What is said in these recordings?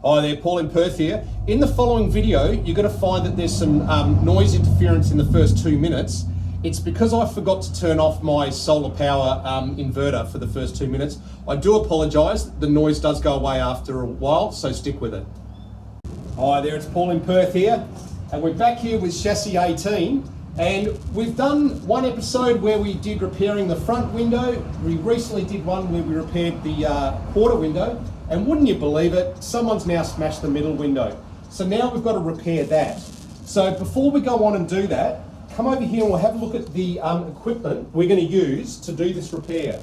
Hi there, Paul in Perth here. In the following video, you're going to find that there's some noise interference in the first 2 minutes. It's because I forgot to turn off my solar power inverter for the first 2 minutes. I do apologise. The noise does go away after a while, so stick with it. Hi there, it's Paul in Perth here, and we're back here with chassis 18. And we've done one episode where we did repairing the front window. We recently did one where we repaired the quarter window. And wouldn't you believe it, someone's now smashed the middle window. So now we've got to repair that. So before we go on and do that, come over here and we'll have a look at the equipment we're going to use to do this repair.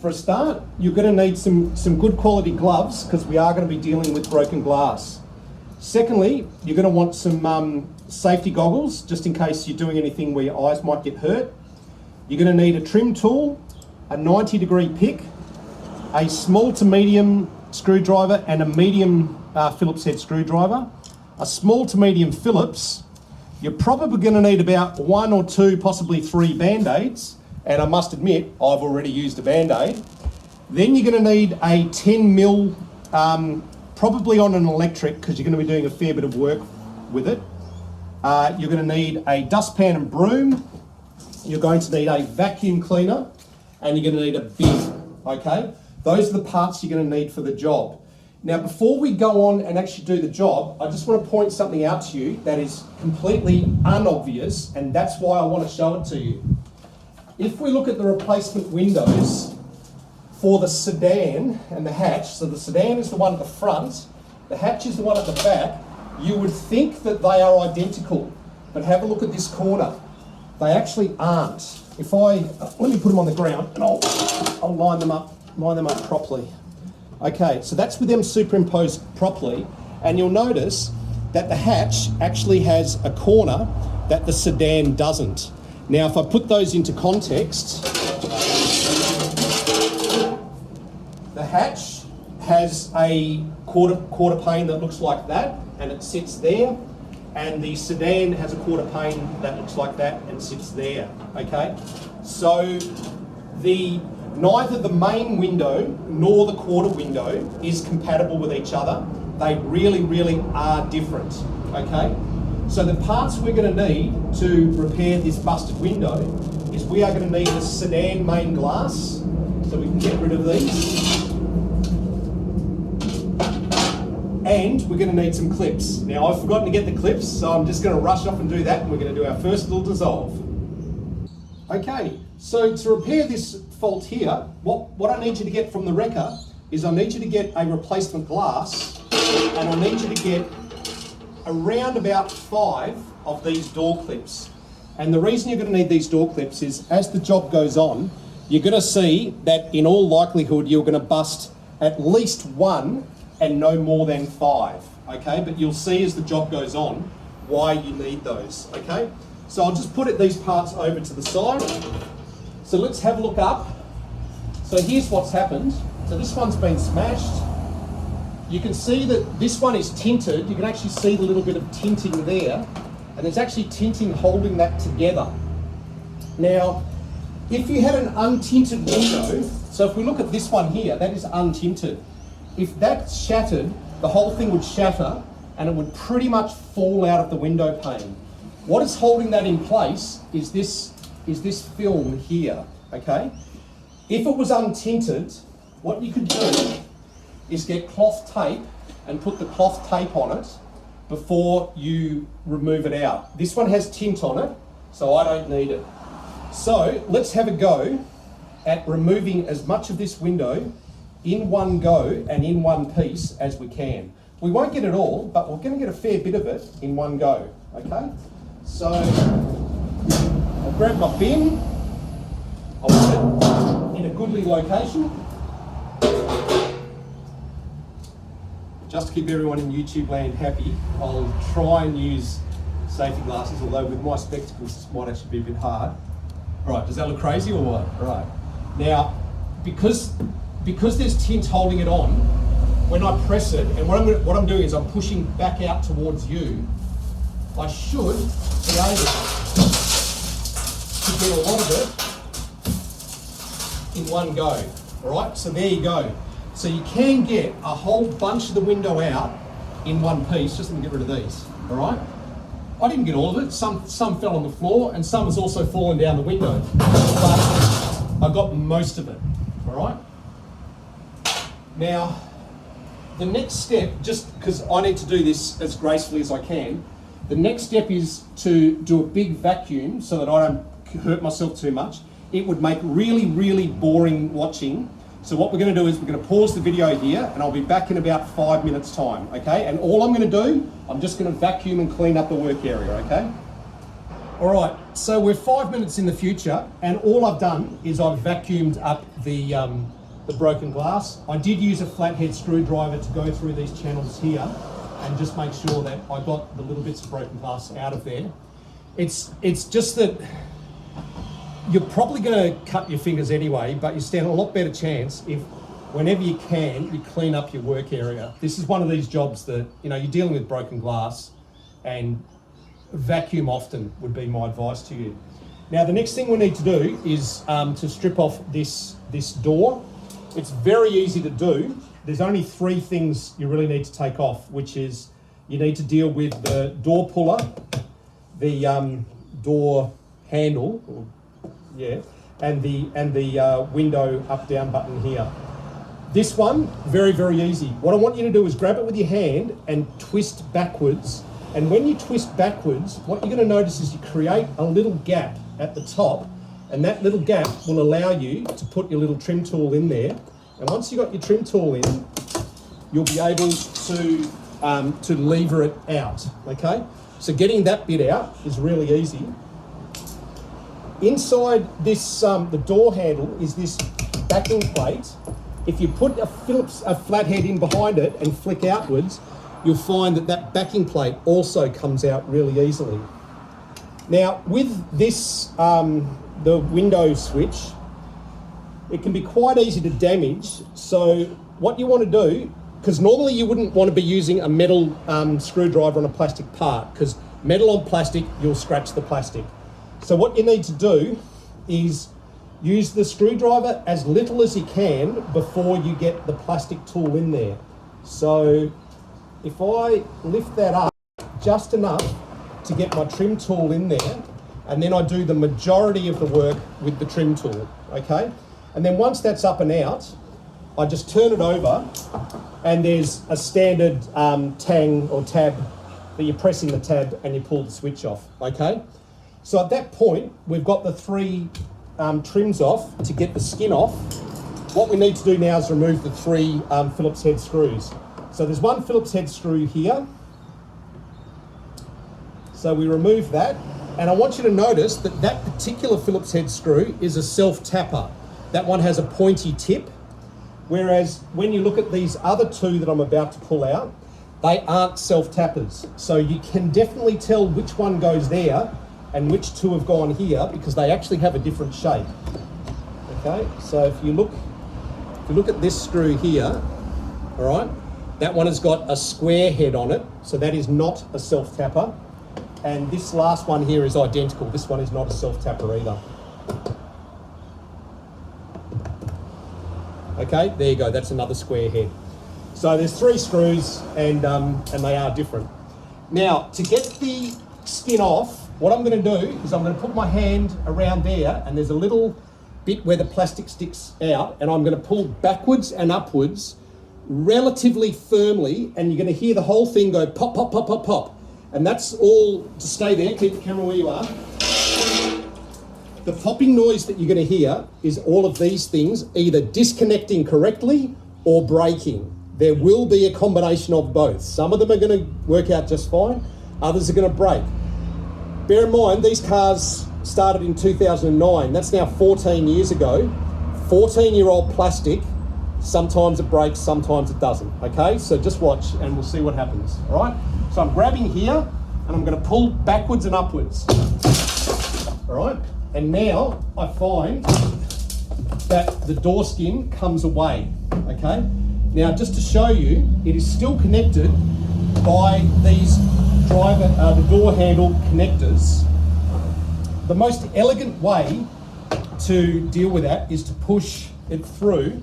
For a start, you're going to need some good quality gloves because we are going to be dealing with broken glass. Secondly, you're going to want some safety goggles just in case you're doing anything where your eyes might get hurt. You're going to need a trim tool, a 90-degree pick, a small to medium screwdriver and a medium Phillips head screwdriver, a small to medium Phillips. You're probably going to need about 1 or 2, possibly 3 Band-Aids, and I must admit I've already used a Band-Aid. Then you're going to need a 10mm, probably on an electric because you're going to be doing a fair bit of work with it. You're going to need a dustpan and broom. You're going to need a vacuum cleaner, and you're going to need a bin, okay? Those are the parts you're going to need for the job. Now, before we go on and actually do the job, I just want to point something out to you that is completely unobvious, and that's why I want to show it to you. If we look at the replacement windows for the sedan and the hatch, so the sedan is the one at the front, the hatch is the one at the back, you would think that they are identical, but have a look at this corner. They actually aren't. If I, let me put them on the ground and I'll line them up properly. Okay, so that's with them superimposed properly, and you'll notice that the hatch actually has a corner that the sedan doesn't. Now, if I put those into context, the hatch has a quarter pane that looks like that, and it sits there, and the sedan has a quarter pane that looks like that and sits there, okay? So neither the main window nor the quarter window is compatible with each other. They really, really are different, okay? So the parts we're going to need to repair this busted window is we are going to need a sedan main glass, so we can get rid of these. And we're going to need some clips. Now, I've forgotten to get the clips, so I'm just going to rush off and do that, and we're going to do our first little dissolve. Okay, so to repair this fault here, what I need you to get from the wrecker is I need you to get a replacement glass, and I need you to get around about 5 of these door clips. And the reason you're going to need these door clips is as the job goes on, you're going to see that in all likelihood you're going to bust at least 1 and no more than 5, okay? But you'll see as the job goes on why you need those, okay? So I'll just put these parts over to the side. So let's have a look up. So here's what's happened. So this one's been smashed. You can see that this one is tinted. You can actually see the little bit of tinting there, and there's actually tinting holding that together. Now, if you had an untinted window, so if we look at this one here, that is untinted. If that's shattered, the whole thing would shatter and it would pretty much fall out of the window pane. What is holding that in place is this film here, okay? If it was untinted, what you could do is get cloth tape and put the cloth tape on it before you remove it out. This one has tint on it, so I don't need it. So let's have a go at removing as much of this window in one go and in one piece as we can. We won't get it all, but we're going to get a fair bit of it in one go, okay? So I'll grab my bin, I'll put it in a goodly location. Just to keep everyone in YouTube land happy, I'll try and use safety glasses, although with my spectacles this might actually be a bit hard. All right, does that look crazy or what? All right. Now, because there's tint holding it on, when I press it, and what I'm doing is I'm pushing back out towards you, I should be able to get a lot of it in one go. All right, so there you go. So you can get a whole bunch of the window out in one piece. Just let me get rid of these, all right? I didn't get all of it. Some fell on the floor and some has also fallen down the window. But I got most of it, all right? Now, the next step, just because I need to do this as gracefully as I can, the next step is to do a big vacuum so that I don't hurt myself too much. It would make really, really boring watching. So what we're going to do is we're going to pause the video here and I'll be back in about 5 minutes time, okay? And all I'm going to do, I'm just going to vacuum and clean up the work area, okay? All right, so we're 5 minutes in the future and all I've done is I've vacuumed up the broken glass. I did use a flathead screwdriver to go through these channels here and just make sure that I got the little bits of broken glass out of there. It's just that you're probably going to cut your fingers anyway, but you stand a lot better chance if, whenever you can, you clean up your work area. This is one of these jobs that, you know, you're dealing with broken glass, and vacuum often would be my advice to you. Now, the next thing we need to do is to strip off this door. It's very easy to do. There's only 3 things you really need to take off, which is you need to deal with the door puller, the door handle, and the window up-down button here. This one, very, very easy. What I want you to do is grab it with your hand and twist backwards. And when you twist backwards, what you're going to notice is you create a little gap at the top, and that little gap will allow you to put your little trim tool in there. And once you've got your trim tool in, you'll be able to lever it out, okay? So getting that bit out is really easy. Inside this, the door handle is this backing plate. If you put a flathead in behind it and flick outwards, you'll find that that backing plate also comes out really easily. Now, with this, the window switch, it can be quite easy to damage. So what you want to do, because normally you wouldn't want to be using a metal screwdriver on a plastic part, because metal on plastic, you'll scratch the plastic. So what you need to do is use the screwdriver as little as you can before you get the plastic tool in there. So if I lift that up just enough to get my trim tool in there, and then I do the majority of the work with the trim tool, okay? And then once that's up and out, I just turn it over and there's a standard tang or tab that you're pressing the tab and you pull the switch off, okay? So at that point, we've got the 3 trims off to get the skin off. What we need to do now is remove the 3 Phillips head screws. So there's 1 Phillips head screw here. So we remove that. And I want you to notice that that particular Phillips head screw is a self-tapper. That one has a pointy tip. Whereas when you look at these other 2 that I'm about to pull out, they aren't self-tappers. So you can definitely tell which one goes there and which 2 have gone here because they actually have a different shape. Okay, so if you look at this screw here, all right, that one has got a square head on it, so that is not a self-tapper. And this last one here is identical. This one is not a self-tapper either. Okay, there you go, that's another square head. So there's 3 screws and they are different. Now, to get the skin off, what I'm going to do is I'm going to put my hand around there and there's a little bit where the plastic sticks out and I'm going to pull backwards and upwards relatively firmly and you're going to hear the whole thing go pop, pop, pop, pop, pop. And that's all to stay there, keep the camera where you are. The popping noise that you're going to hear is all of these things either disconnecting correctly or breaking. There will be a combination of both. Some of them are going to work out just fine, others are going to break. Bear in mind, these cars started in 2009. That's now 14 years ago. 14-year-old plastic, sometimes it breaks, sometimes it doesn't, okay? So just watch and we'll see what happens, all right? So I'm grabbing here and I'm going to pull backwards and upwards, all right? And now I find that the door skin comes away, okay? Now, just to show you, it is still connected by these the door handle connectors. The most elegant way to deal with that is to push it through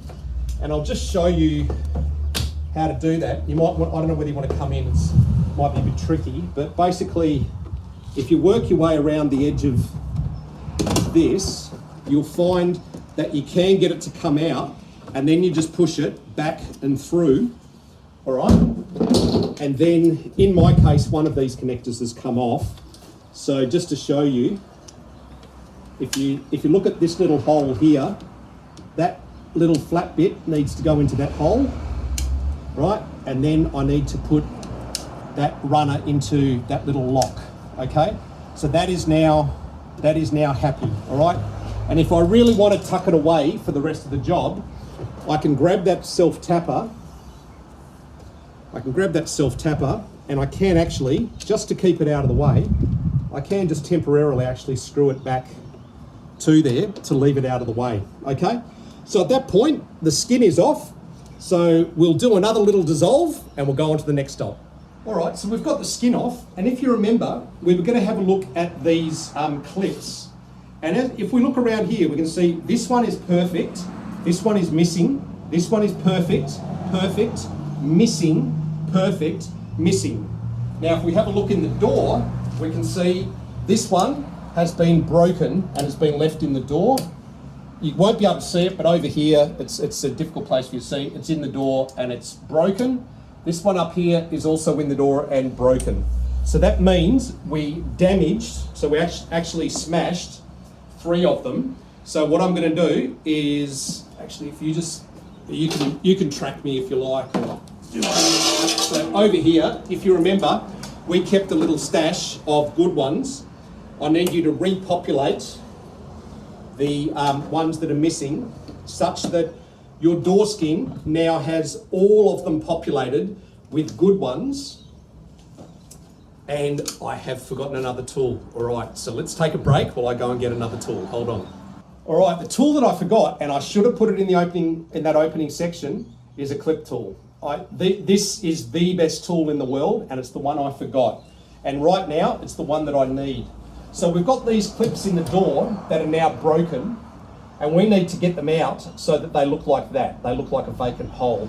And I'll just show you how to do that. You might want, I don't know whether you want to come in, it might be a bit tricky, but basically, if you work your way around the edge of this, you'll find that you can get it to come out, and then you just push it back and through, all right? And then, in my case, one of these connectors has come off. So just to show you, if you look at this little hole here, that little flat bit needs to go into that hole, right? And then I need to put that runner into that little lock, okay? So that is now happy, all right? And if I really want to tuck it away for the rest of the job, I can grab that self-tapper, and I can actually, just to keep it out of the way, I can just temporarily actually screw it back to there to leave it out of the way, okay? So at that point, the skin is off, so we'll do another little dissolve and we'll go on to the next stop. All right, so we've got the skin off, and if you remember, we were going to have a look at these clips. And if we look around here, we can see this one is perfect, this one is missing, this one is perfect, perfect, missing, perfect, missing. Now, if we have a look in the door, we can see this one has been broken and has been left in the door. You won't be able to see it, but over here, it's a difficult place for you to see. It's in the door and it's broken. This one up here is also in the door and broken. So that means we damaged, so we actually smashed 3 of them. So what I'm going to do is, actually, if you can track me if you like. So over here, if you remember, we kept a little stash of good ones. I need you to repopulate the ones that are missing, such that your door skin now has all of them populated with good ones. And I have forgotten another tool. All right, so let's take a break while I go and get another tool. Hold on. All right, the tool that I forgot, and I should have put it in that opening section, is a clip tool. This is the best tool in the world, and it's the one I forgot. And right now, it's the one that I need. So we've got these clips in the door that are now broken, and we need to get them out so that they look like that. They look like a vacant hole.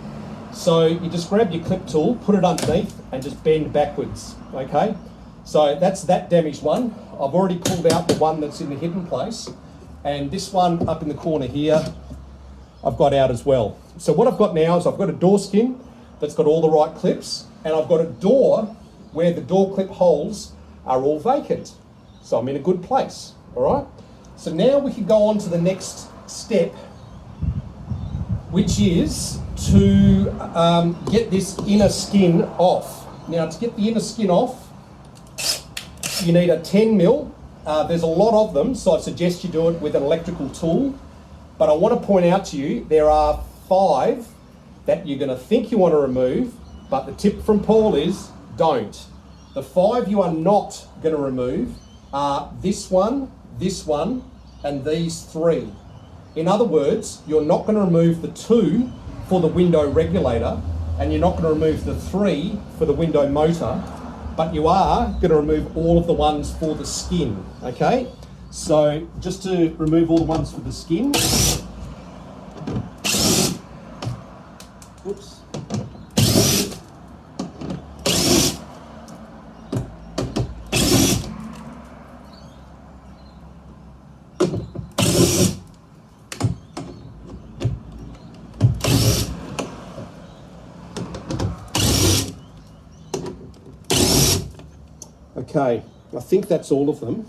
So you just grab your clip tool, put it underneath, and just bend backwards, okay? So that's that damaged one. I've already pulled out the one that's in the hidden place, and this one up in the corner here, I've got out as well. So what I've got now is I've got a door skin that's got all the right clips, and I've got a door where the door clip holes are all vacant. So I'm in a good place, all right? So now we can go on to the next step, which is to get this inner skin off. Now, to get the inner skin off, you need a 10 mil. There's a lot of them, so I suggest you do it with an electrical tool. But I want to point out to you, there are 5 that you're going to think you want to remove, but the tip from Paul is don't. The 5 you are not going to remove are this one, and these 3. In other words, you're not going to remove the 2 for the window regulator, and you're not going to remove the 3 for the window motor, but you are going to remove all of the ones for the skin, okay? So just to remove all the ones for the skin. Whoops. Okay, I think that's all of them.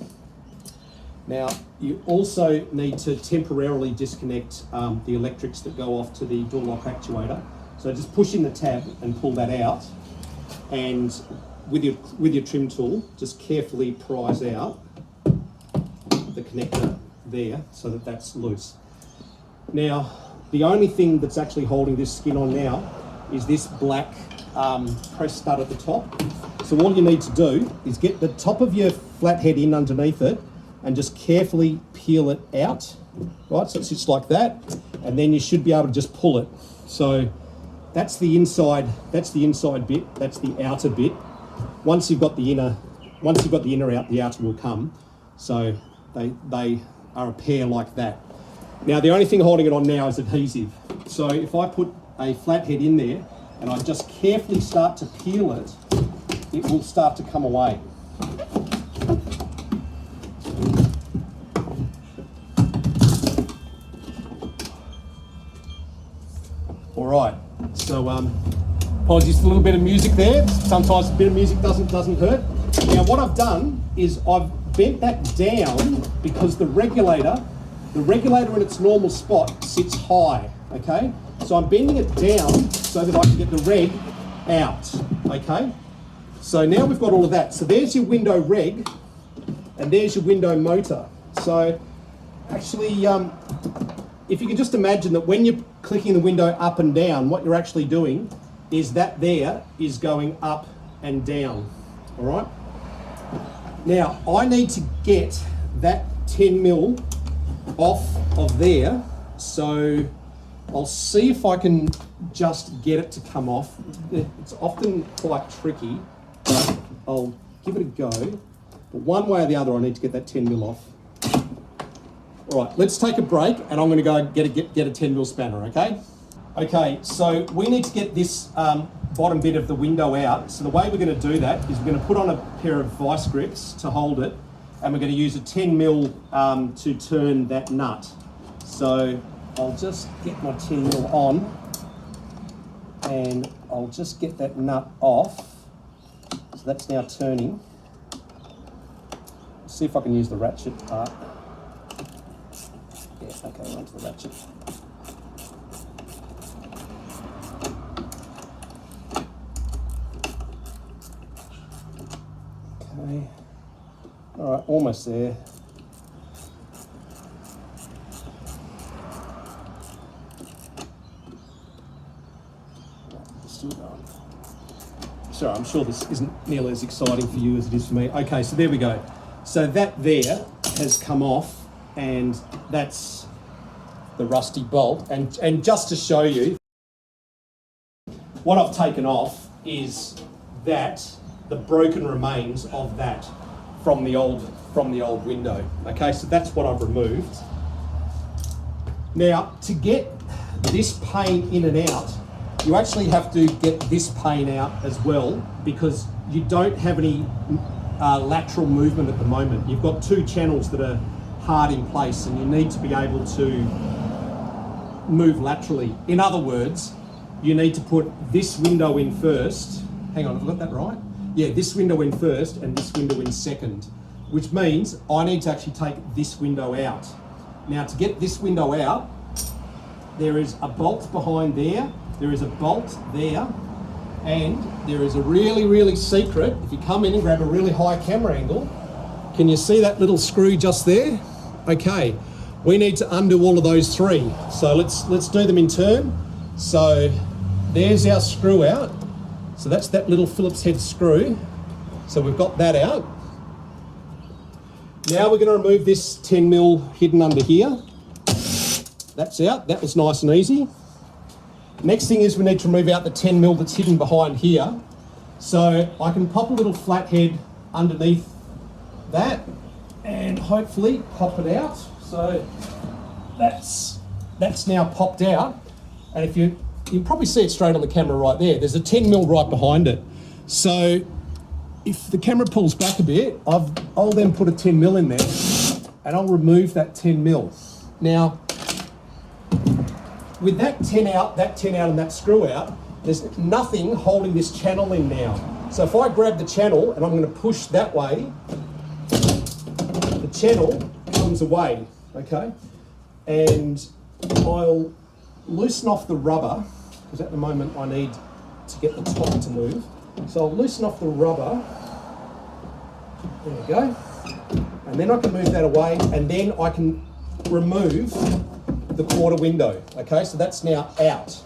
Now, you also need to temporarily disconnect the electrics that go off to the door lock actuator. So just push in the tab and pull that out, and with your trim tool, just carefully prise out the connector there so that that's loose. Now, the only thing that's actually holding this skin on now is this black press stud at the top. So all you need to do is get the top of your flathead in underneath it and just carefully peel it out, right? So it sits like that, and then you should be able to just pull it. So that's the inside bit, that's the outer bit. Once you've got the inner out, the outer will come. So they are a pair like that. Now, the only thing holding it on now is adhesive. So if I put a flathead in there and I just carefully start to peel it, it will start to come away. All right, so apologies for a little bit of music there. Sometimes a bit of music doesn't hurt. Now what I've done is I've bent that down because the regulator in its normal spot sits high, okay? So I'm bending it down so that I can get the reg out, okay? So now we've got all of that. So there's your window reg and there's your window motor. So actually, if you can just imagine that when you're clicking the window up and down, what you're actually doing is that there is going up and down, all right? Now, I need to get that 10 mil off of there, so I'll see if I can just get it to come off. It's often quite tricky, but I'll give it a go. But one way or the other, I need to get that 10 mil off. All right, let's take a break and I'm gonna go get a 10 mil spanner, okay? Okay, so we need to get this bottom bit of the window out. So the way we're gonna do that is we're gonna put on a pair of vice grips to hold it, and we're gonna use a 10 mil to turn that nut. So I'll just get my 10 mil on and I'll just get that nut off. So that's now turning. See if I can use the ratchet part. Yeah, okay, onto the ratchet. Okay. All right, almost there. Still going. Sorry, I'm sure this isn't nearly as exciting for you as it is for me. Okay, so there we go. So that there has come off, and that's the rusty bolt. And just to show you, what I've taken off is that, the broken remains of that from the old window. Okay, so that's what I've removed. Now, to get this pane in and out, you actually have to get this pane out as well, because you don't have any lateral movement at the moment. You've got two channels that are hard in place and you need to be able to move laterally. In other words, you need to put this window in first. Hang on, have I got that right? Yeah, this window in first and this window in second, which means I need to actually take this window out. Now, to get this window out, there is a bolt behind there, there is a bolt there, and there is a really, really secret. If you come in and grab a really high camera angle, can you see that little screw just there? Okay, we need to undo all of those three. So let's do them in turn. So there's our screw out. So that's that little Phillips head screw. So we've got that out. Now we're going to remove this 10 mil hidden under here. That's out. That was nice and easy. Next thing is we need to remove out the 10 mil that's hidden behind here. So I can pop a little flathead underneath that and hopefully pop it out. So that's now popped out. And if you probably see it straight on the camera right there. There's a 10 mil right behind it. So if the camera pulls back a bit, I'll then put a 10 mil in there and I'll remove that 10 mil. Now, with that 10 out and that screw out, there's nothing holding this channel in now. So if I grab the channel and I'm going to push that way, the channel comes away, okay? And I'll loosen off the rubber, because at the moment I need to get the top to move. So I'll loosen off the rubber. There we go. And then I can move that away, and then I can remove the quarter window. Okay, so that's now out.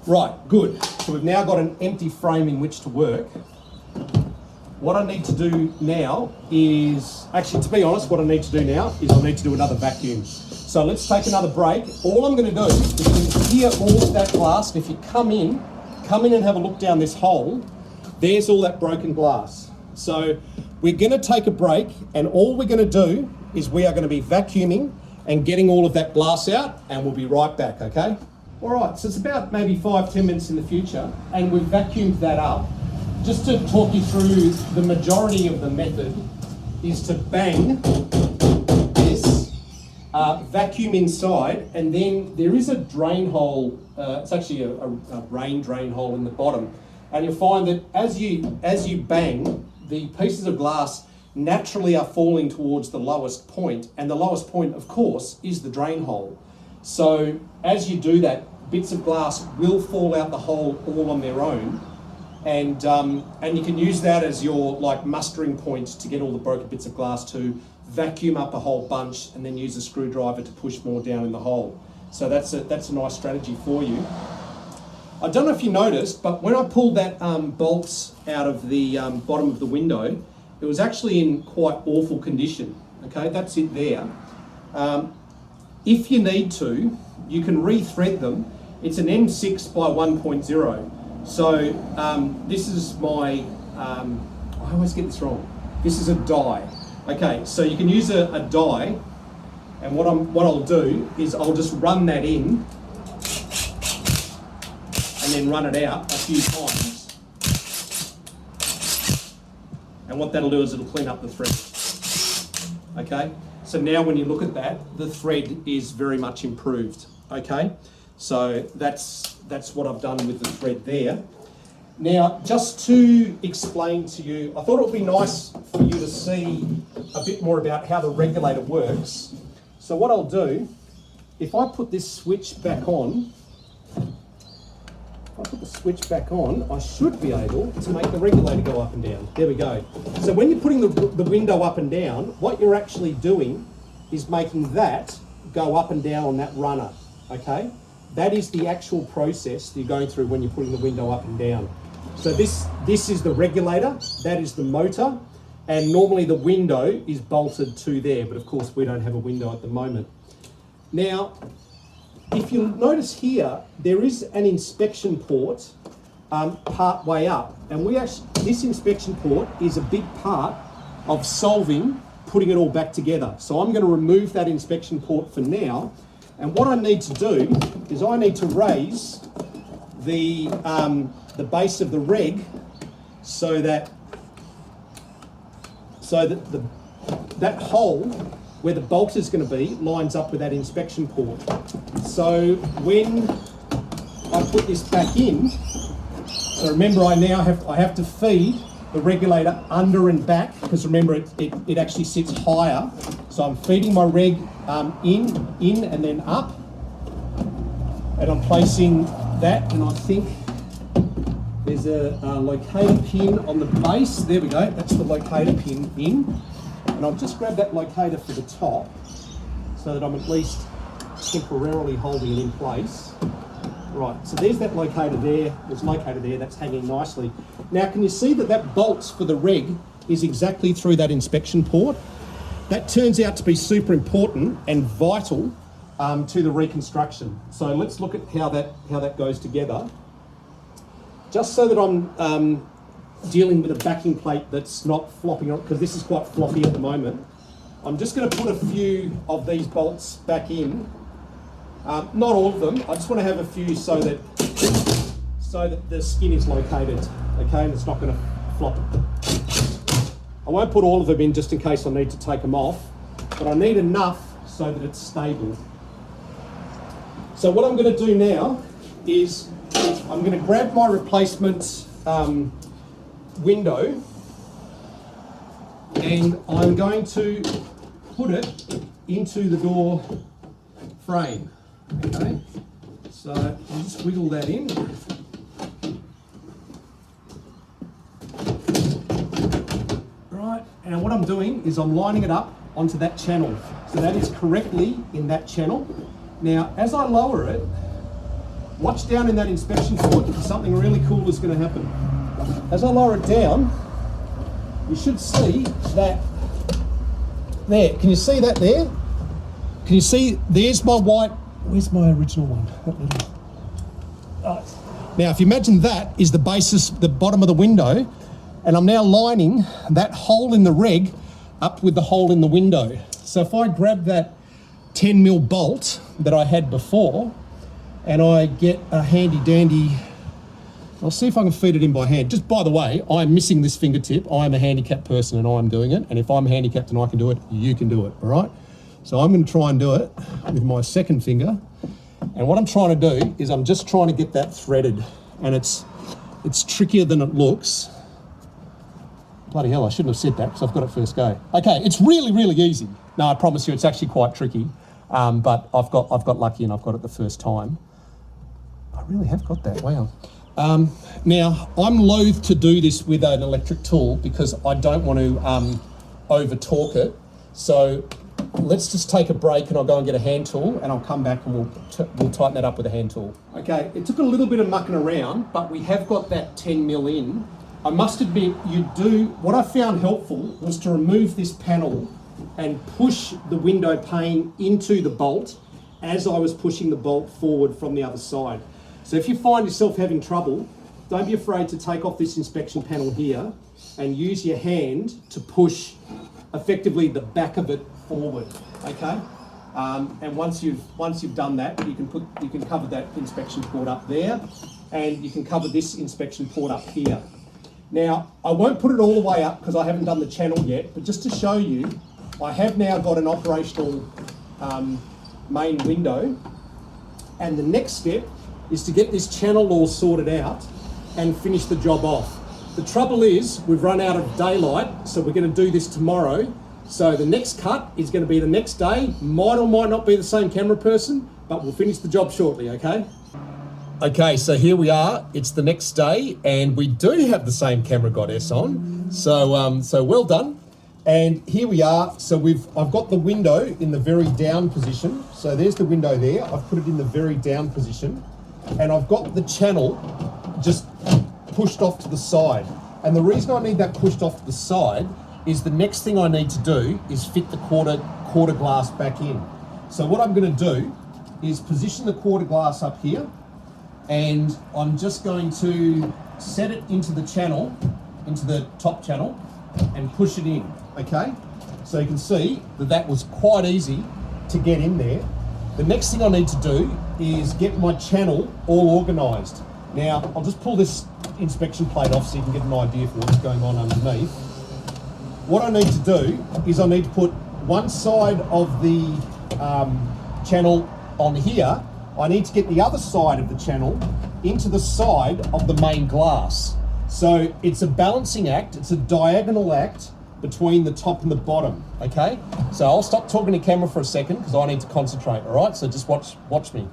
Right, good. So we've now got an empty frame in which to work. What I need to do now is, actually, to be honest, what I need to do now is I need to do another vacuum. So let's take another break. All I'm going to do is you can hear all of that glass. And if you come in and have a look down this hole, there's all that broken glass. So we're going to take a break, and all we're going to do is we are going to be vacuuming and getting all of that glass out, and we'll be right back, okay? All right, so it's about maybe 5-10 minutes in the future, and we've vacuumed that up. Just to talk you through, the majority of the method is to bang this, vacuum inside, and then there is a drain hole, it's actually a rain drain hole in the bottom, and you'll find that as you bang, the pieces of glass naturally are falling towards the lowest point, and the lowest point, of course, is the drain hole. So as you do that, bits of glass will fall out the hole all on their own, and you can use that as your like mustering point to get all the broken bits of glass to vacuum up a whole bunch, and then use a screwdriver to push more down in the hole. So that's a nice strategy for you. I don't know if you noticed, but when I pulled that bolt out of the bottom of the window, it was actually in quite awful condition. Okay, that's it there. If you need to, you can re-thread them. It's an M6 by 1.0. So this is my, I always get this wrong. This is a die. Okay, so you can use a die, and what I'll do is I'll just run that in and then run it out a few times. And what that'll do is it'll clean up the thread. Okay, so now when you look at that, the thread is very much improved. Okay, so that's what I've done with the thread there. Now, just to explain to you, I thought it would be nice for you to see a bit more about how the regulator works. So what I'll do, if I put this switch back on, I should be able to make the regulator go up and down. There we go. So when you're putting the window up and down, what you're actually doing is making that go up and down on that runner, okay? That is the actual process that you're going through when you're putting the window up and down. So this is the regulator, that is the motor, and normally the window is bolted to there, but of course we don't have a window at the moment. Now, if you'll notice here, there is an inspection port part way up, and this inspection port is a big part of solving putting it all back together. So I'm going to remove that inspection port for now, and what I need to do is I need to raise the base of the reg so that that hole where the bolt is going to be lines up with that inspection port. So when I put this back in, so remember I have to feed the regulator under and back, because remember it actually sits higher. So I'm feeding my reg in and then up, and I'm placing that, and I think there's a locator pin on the base. There we go, that's the locator pin in. And I'll just grab that locator for the top so that I'm at least temporarily holding it in place. Right, so there's that locator there, there's a locator there, that's hanging nicely. Now can you see that bolt for the reg is exactly through that inspection port? That turns out to be super important and vital to the reconstruction. So let's look at how that goes together. Just so that I'm dealing with a backing plate that's not flopping on, because this is quite floppy at the moment. I'm just going to put a few of these bolts back in. Not all of them. I just want to have a few so that the skin is located, okay, and it's not going to flop. I won't put all of them in just in case I need to take them off, but I need enough so that it's stable. So what I'm going to do now is I'm going to grab my replacement window, and I'm going to put it into the door frame. Okay, so I'll just wiggle that in. Right, and what I'm doing is I'm lining it up onto that channel. So that is correctly in that channel. Now, as I lower it, watch down in that inspection port, because something really cool is going to happen. As I lower it down, you should see that there. Can you see that there? Can you see, there's my white, where's my original one? Now, if you imagine that is the basis, the bottom of the window, and I'm now lining that hole in the reg up with the hole in the window. So if I grab that 10mm bolt that I had before, and I get a handy dandy, I'll see if I can feed it in by hand. Just by the way, I'm missing this fingertip. I'm a handicapped person and I'm doing it. And if I'm handicapped and I can do it, you can do it, all right? So I'm gonna try and do it with my second finger. And what I'm trying to do is I'm just trying to get that threaded. And it's trickier than it looks. Bloody hell, I shouldn't have said that because I've got it first go. Okay, it's really, really easy. No, I promise you it's actually quite tricky. But I've got lucky and I've got it the first time. I really have got that, wow. Now, I'm loath to do this with an electric tool because I don't want to over-torque it. So let's just take a break and I'll go and get a hand tool and I'll come back and we'll tighten that up with a hand tool. Okay, it took a little bit of mucking around, but we have got that 10mm in. I must admit, what I found helpful was to remove this panel and push the window pane into the bolt as I was pushing the bolt forward from the other side. So if you find yourself having trouble, don't be afraid to take off this inspection panel here and use your hand to push effectively the back of it forward, okay? And once you've done that, you can cover that inspection port up there, and you can cover this inspection port up here. Now, I won't put it all the way up because I haven't done the channel yet, but just to show you, I have now got an operational main window, and the next step is to get this channel all sorted out and finish the job off. The trouble is we've run out of daylight, so we're going to do this tomorrow. So the next cut is going to be the next day. Might or might not be the same camera person, but we'll finish the job shortly, okay? Okay, so here we are. It's the next day, and we do have the same camera goddess on. So well done. And here we are. So I've got the window in the very down position. So there's the window there. I've put it in the very down position. And I've got the channel just pushed off to the side. And the reason I need that pushed off to the side is the next thing I need to do is fit the quarter glass back in. So what I'm going to do is position the quarter glass up here, and I'm just going to set it into the channel, into the top channel, and push it in, okay? So you can see that was quite easy to get in there. The next thing I need to do is get my channel all organised. Now, I'll just pull this inspection plate off so you can get an idea for what's going on underneath. What I need to do is I need to put one side of the channel on here. I need to get the other side of the channel into the side of the main glass. So it's a balancing act, it's a diagonal act between the top and the bottom, okay? So I'll stop talking to camera for a second because I need to concentrate, all right? So just watch me.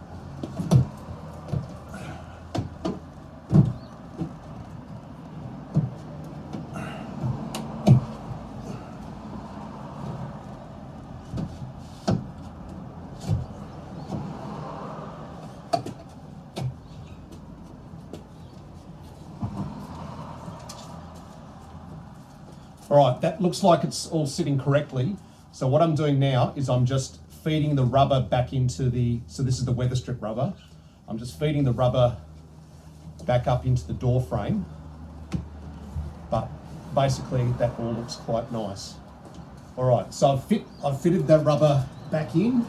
All right, that looks like it's all sitting correctly. So what I'm doing now is I'm just feeding the rubber back into so this is the weather strip rubber. I'm just feeding the rubber back up into the door frame. But basically that all looks quite nice. All right, so I've fitted that rubber back in.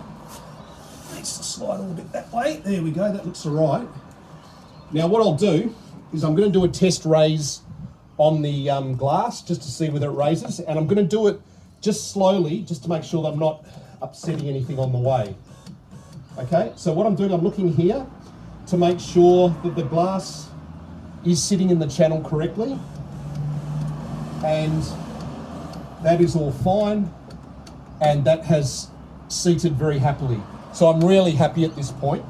Needs to slide a little bit that way. There we go, that looks all right. Now what I'll do is I'm gonna do a test raise on the glass just to see whether it raises, and I'm going to do it just slowly just to make sure that I'm not upsetting anything on the way. Okay, so what I'm doing, I'm looking here to make sure that the glass is sitting in the channel correctly, and that is all fine, and that has seated very happily. So I'm really happy at this point.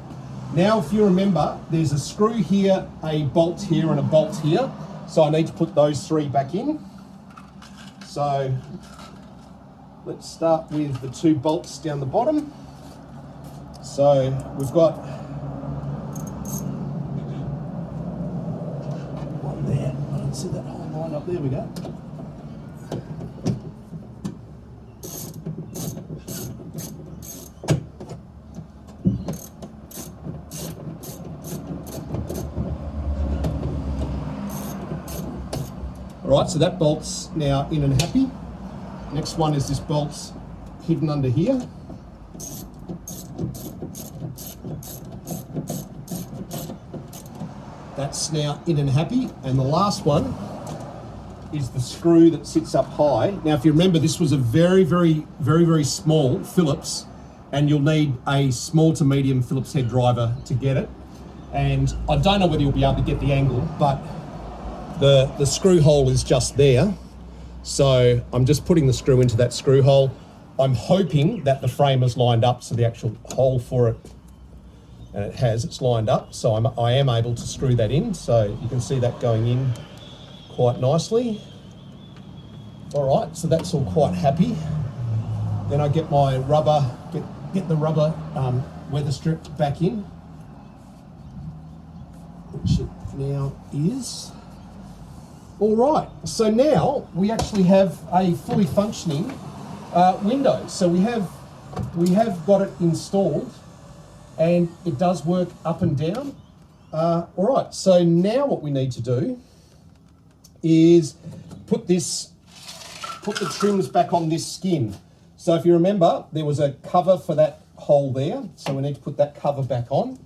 Now if you remember, there's a screw here, a bolt here and a bolt here. So I need to put those three back in. So let's start with the two bolts down the bottom. So we've got one there. I don't see that whole line up. There we go. All right, so that bolt's now in and happy. Next one is this bolt's hidden under here. That's now in and happy. And the last one is the screw that sits up high. Now, if you remember, this was a very small Phillips, and you'll need a small to medium Phillips head driver to get it. And I don't know whether you'll be able to get the angle, but the screw hole is just there. So I'm just putting the screw into that screw hole. I'm hoping that the frame is lined up, so the actual hole for it, and it has, it's lined up. So I am able to screw that in. So you can see that going in quite nicely. All right, so that's all quite happy. Then I get my rubber, get the rubber weather strip back in, which it now is. All right, so now we actually have a fully functioning window. So we have got it installed, and it does work up and down. All right, so now what we need to do is put the trims back on this skin. So if you remember, there was a cover for that hole there, so we need to put that cover back on.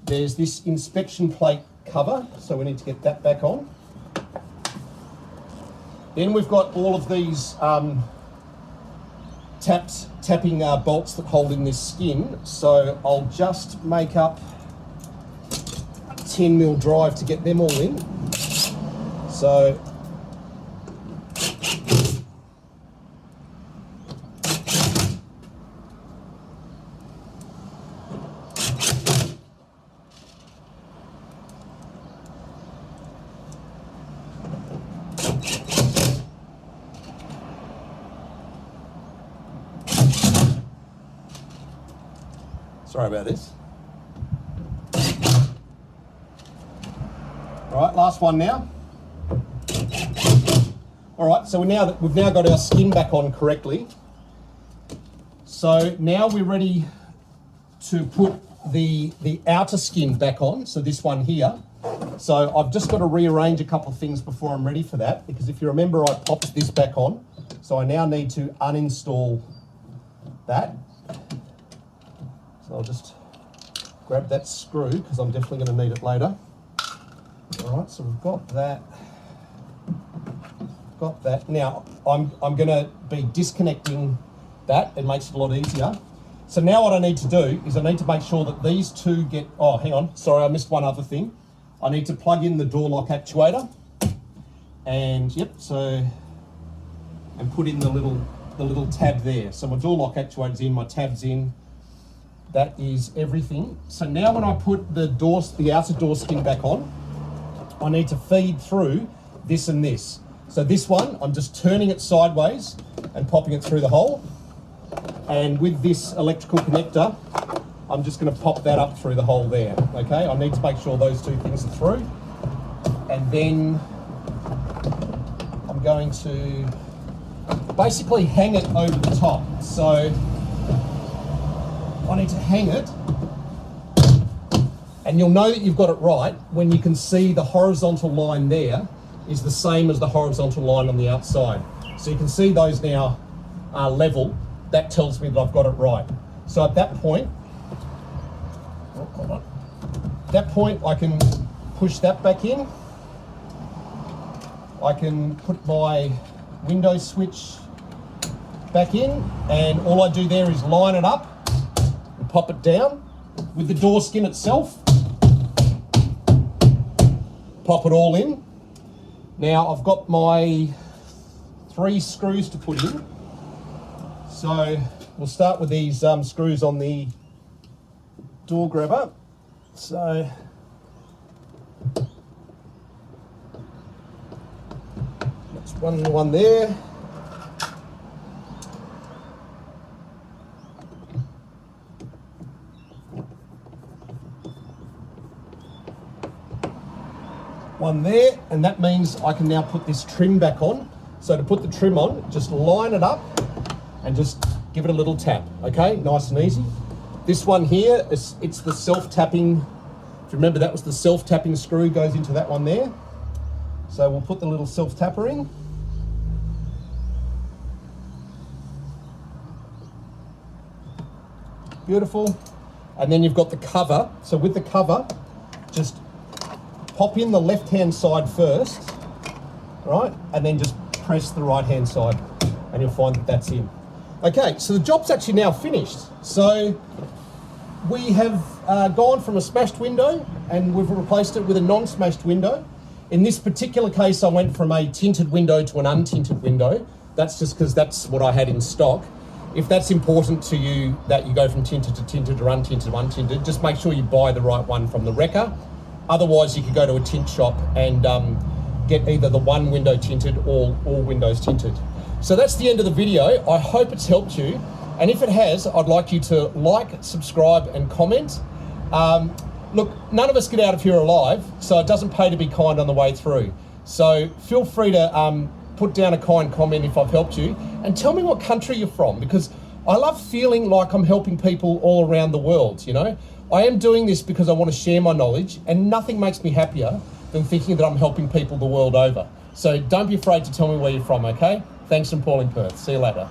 There's this inspection plate cover, so we need to get that back on. Then we've got all of these tapping bolts that hold in this skin. So I'll just make up a 10mm drive to get them all in. So sorry about this. All right, last one now. All right, so we've now got our skin back on correctly. So now we're ready to put the outer skin back on, so this one here. So I've just got to rearrange a couple of things before I'm ready for that, because if you remember, I popped this back on. So I now need to uninstall that. So I'll just grab that screw, because I'm definitely going to need it later. All right, so we've got that. Got that. Now I'm going to be disconnecting that. It makes it a lot easier. So now what I need to do is I need to make sure that these two get, oh, hang on, sorry, I missed one other thing. I need to plug in the door lock actuator, and yep, so, and put in the little tab there. So my door lock actuator's in, my tab's in. That is everything. So now when I put the outer door skin back on, I need to feed through this and this. So this one, I'm just turning it sideways and popping it through the hole. And with this electrical connector, I'm just going to pop that up through the hole there. Okay, I need to make sure those two things are through. And then I'm going to basically hang it over the top. So I need to hang it, and you'll know that you've got it right when you can see the horizontal line there is the same as the horizontal line on the outside. So you can see those now are level. That tells me that I've got it right. So at that point, hold on. At that point, I can push that back in. I can put my window switch back in, and all I do there is line it up and pop it down with the door skin itself. Pop it all in. Now I've got my 3 screws to put in. So we'll start with these screws on the door grabber. So that's one there. One there, and that means I can now put this trim back on. So to put the trim on, just line it up and just give it a little tap, okay? Nice and easy. This one here, it's the self-tapping. If you remember, that was the self-tapping screw, goes into that one there. So we'll put the little self-tapper in. beautiful. And then you've got the cover. So with the cover, just pop in the left-hand side first, right? And then just press the right-hand side and you'll find that that's in. Okay, so the job's actually now finished. So we have gone from a smashed window and we've replaced it with a non-smashed window. In this particular case, I went from a tinted window to an untinted window. That's just because that's what I had in stock. If that's important to you, that you go from tinted to tinted or untinted to untinted, just make sure you buy the right one from the wrecker. Otherwise, you could go to a tint shop and get either the one window tinted or all windows tinted. So that's the end of the video. I hope it's helped you. And if it has, I'd like you to like, subscribe, and comment. Look, none of us get out of here alive, so it doesn't pay to be kind on the way through. So feel free to put down a kind comment if I've helped you, and tell me what country you're from, because I love feeling like I'm helping people all around the world, you know? I am doing this because I want to share my knowledge, and nothing makes me happier than thinking that I'm helping people the world over. So don't be afraid to tell me where you're from, okay? Thanks from Paul in Perth. See you later.